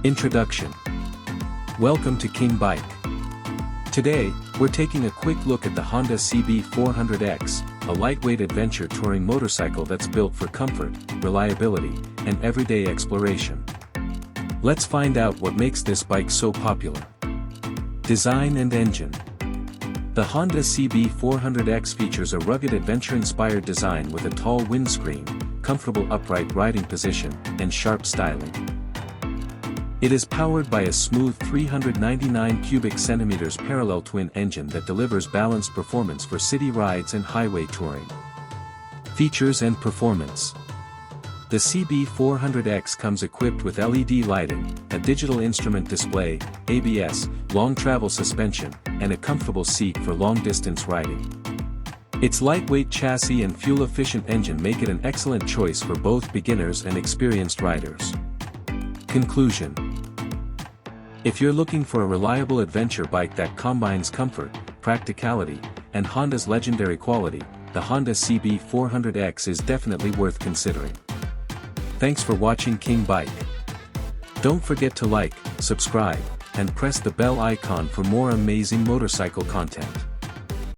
Introduction. Welcome to King Bike. Today, we're taking a quick look at the Honda CB400X, a lightweight adventure touring motorcycle that's built for comfort, reliability, and everyday exploration. Let's find out what makes this bike so popular. Design and engine. The Honda CB400X features a rugged adventure-inspired design with a tall windscreen, comfortable upright riding position, and sharp styling. It is powered by a smooth 399 cubic centimeters parallel twin engine that delivers balanced performance for city rides and highway touring. Features and performance. The CB400X comes equipped with LED lighting, a digital instrument display, ABS, long travel suspension, and a comfortable seat for long-distance riding. Its lightweight chassis and fuel-efficient engine make it an excellent choice for both beginners and experienced riders. Conclusion. If you're looking for a reliable adventure bike that combines comfort, practicality, and Honda's legendary quality, the Honda CB400X is definitely worth considering. Thanks for watching King Bike. Don't forget to like, subscribe, and press the bell icon for more amazing motorcycle content.